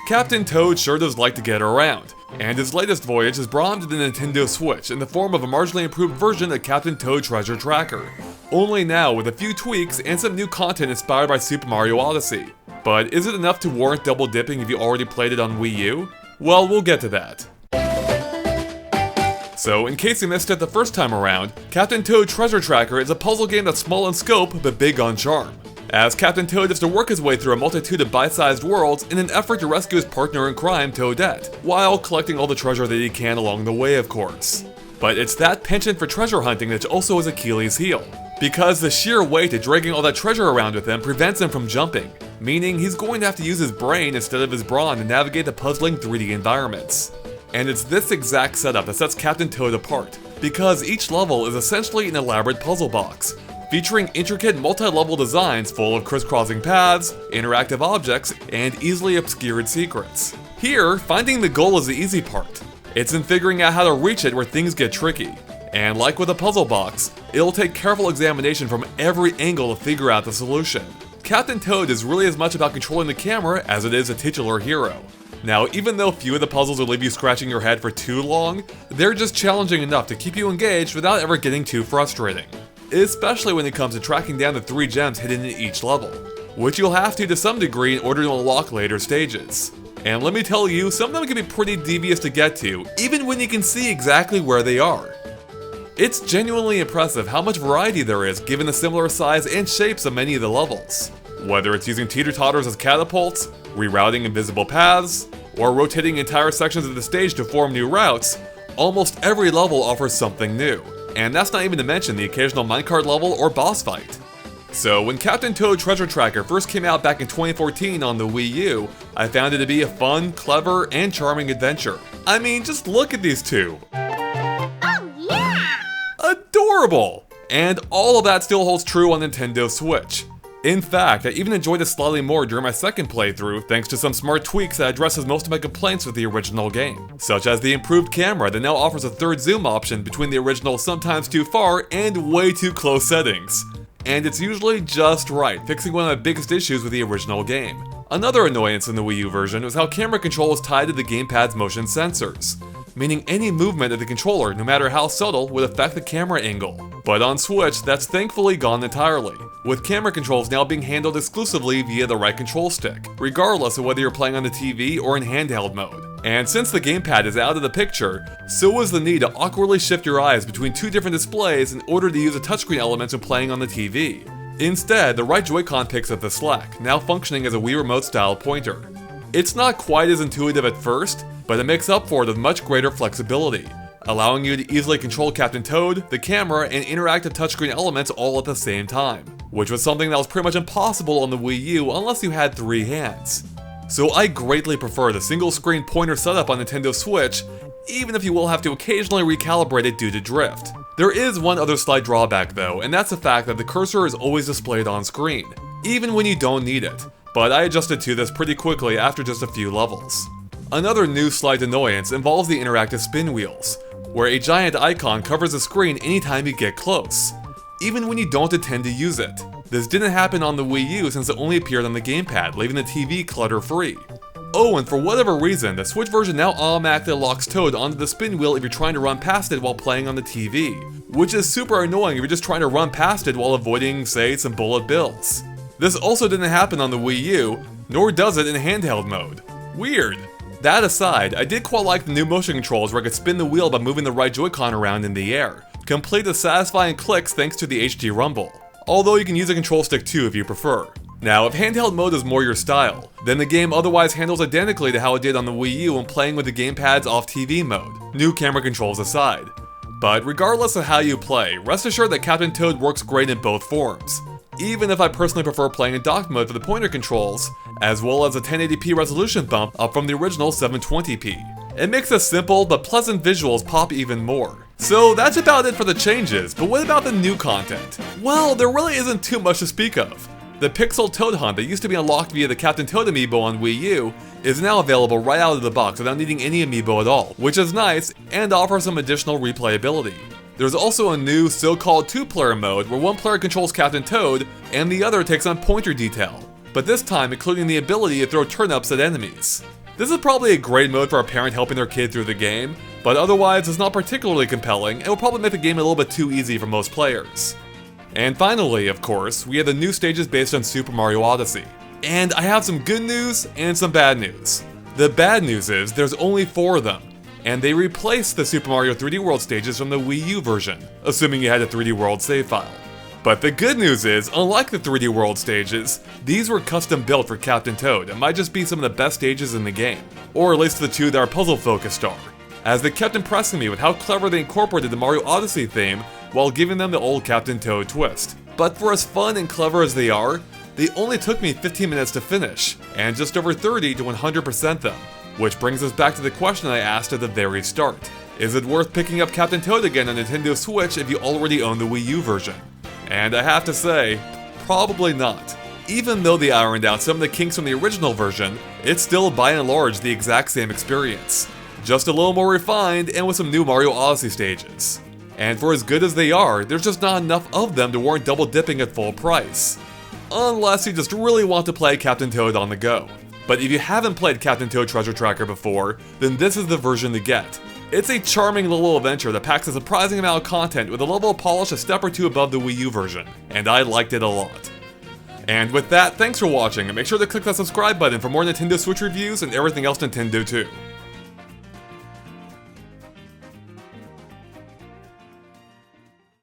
Captain Toad sure does like to get around, and his latest voyage has brought him to the Nintendo Switch in the form of a marginally improved version of Captain Toad Treasure Tracker. Only now with a few tweaks and some new content inspired by Super Mario Odyssey. But is it enough to warrant double dipping if you already played it on Wii U? Well, we'll get to that. So, in case you missed it the first time around, Captain Toad Treasure Tracker is a puzzle game that's small in scope but big on charm, as Captain Toad has to work his way through a multitude of bite-sized worlds in an effort to rescue his partner in crime, Toadette, while collecting all the treasure that he can along the way, of course. But it's that penchant for treasure hunting that's also his Achilles heel, because the sheer weight of dragging all that treasure around with him prevents him from jumping, meaning he's going to have to use his brain instead of his brawn to navigate the puzzling 3D environments. And it's this exact setup that sets Captain Toad apart, because each level is essentially an elaborate puzzle box, featuring intricate multi-level designs full of crisscrossing paths, interactive objects, and easily obscured secrets. Here, finding the goal is the easy part. It's in figuring out how to reach it where things get tricky. And like with a puzzle box, it'll take careful examination from every angle to figure out the solution. Captain Toad is really as much about controlling the camera as it is a titular hero. Now, even though few of the puzzles will leave you scratching your head for too long, they're just challenging enough to keep you engaged without ever getting too frustrating. Especially when it comes to tracking down the 3 gems hidden in each level, which you'll have to some degree in order to unlock later stages. And let me tell you, some of them can be pretty devious to get to, even when you can see exactly where they are. It's genuinely impressive how much variety there is given the similar size and shapes of many of the levels. Whether it's using teeter-totters as catapults, rerouting invisible paths, or rotating entire sections of the stage to form new routes, almost every level offers something new. And that's not even to mention the occasional minecart level or boss fight. So when Captain Toad Treasure Tracker first came out back in 2014 on the Wii U, I found it to be a fun, clever, and charming adventure. I mean, just look at these two. Oh yeah! Adorable! And all of that still holds true on Nintendo Switch. In fact, I even enjoyed it slightly more during my second playthrough thanks to some smart tweaks that addresses most of my complaints with the original game, such as the improved camera that now offers a third zoom option between the original sometimes too far and way too close settings. And it's usually just right, fixing one of my biggest issues with the original game. Another annoyance in the Wii U version was how camera control is tied to the gamepad's motion sensors, meaning any movement of the controller, no matter how subtle, would affect the camera angle. But on Switch, that's thankfully gone entirely, with camera controls now being handled exclusively via the right control stick, regardless of whether you're playing on the TV or in handheld mode. And since the gamepad is out of the picture, so is the need to awkwardly shift your eyes between 2 different displays in order to use the touchscreen elements when playing on the TV. Instead, the right Joy-Con picks up the slack, now functioning as a Wii Remote-style pointer. It's not quite as intuitive at first, but it makes up for it with much greater flexibility, allowing you to easily control Captain Toad, the camera, and interactive touchscreen elements all at the same time, which was something that was pretty much impossible on the Wii U unless you had 3 hands. So I greatly prefer the single-screen pointer setup on Nintendo Switch, even if you will have to occasionally recalibrate it due to drift. There is one other slight drawback though, and that's the fact that the cursor is always displayed on screen, even when you don't need it, but I adjusted to this pretty quickly after just a few levels. Another new slight annoyance involves the interactive spin wheels, where a giant icon covers the screen anytime you get close, even when you don't intend to use it. This didn't happen on the Wii U since it only appeared on the gamepad, leaving the TV clutter-free. Oh, and for whatever reason, the Switch version now automatically locks Toad onto the spin wheel if you're trying to run past it while playing on the TV, which is super annoying if you're just trying to run past it while avoiding, say, some bullet bills. This also didn't happen on the Wii U, nor does it in handheld mode. Weird. That aside, I did quite like the new motion controls where I could spin the wheel by moving the right Joy-Con around in the air, complete with satisfying clicks thanks to the HD rumble, although you can use a control stick too if you prefer. Now, if handheld mode is more your style, then the game otherwise handles identically to how it did on the Wii U when playing with the gamepad's off-TV mode, new camera controls aside. But regardless of how you play, rest assured that Captain Toad works great in both forms, even if I personally prefer playing in docked mode for the pointer controls, as well as a 1080p resolution bump up from the original 720p. It makes the simple but pleasant visuals pop even more. So that's about it for the changes, but what about the new content? Well, there really isn't too much to speak of. The Pixel Toad Hunt that used to be unlocked via the Captain Toad amiibo on Wii U is now available right out of the box without needing any amiibo at all, which is nice and offers some additional replayability. There's also a new so-called 2-player mode where one player controls Captain Toad and the other takes on pointer detail, but this time including the ability to throw turnips at enemies. This is probably a great mode for a parent helping their kid through the game, but otherwise it's not particularly compelling and will probably make the game a little bit too easy for most players. And finally, of course, we have the new stages based on Super Mario Odyssey. And I have some good news and some bad news. The bad news is there's only 4 of them, and they replaced the Super Mario 3D World stages from the Wii U version, assuming you had a 3D World save file. But the good news is, unlike the 3D World stages, these were custom built for Captain Toad and might just be some of the best stages in the game, or at least the 2 that are puzzle focused are, as they kept impressing me with how clever they incorporated the Mario Odyssey theme while giving them the old Captain Toad twist. But for as fun and clever as they are, they only took me 15 minutes to finish, and just over 30 to 100% them. Which brings us back to the question I asked at the very start. Is it worth picking up Captain Toad again on Nintendo Switch if you already own the Wii U version? And I have to say, probably not. Even though they ironed out some of the kinks from the original version, it's still by and large the exact same experience. Just a little more refined and with some new Mario Odyssey stages. And for as good as they are, there's just not enough of them to warrant double dipping at full price. Unless you just really want to play Captain Toad on the go. But if you haven't played Captain Toad Treasure Tracker before, then this is the version to get. It's a charming little adventure that packs a surprising amount of content with a level of polish a step or 2 above the Wii U version, and I liked it a lot. And with that, thanks for watching, and make sure to click that subscribe button for more Nintendo Switch reviews and everything else Nintendo too.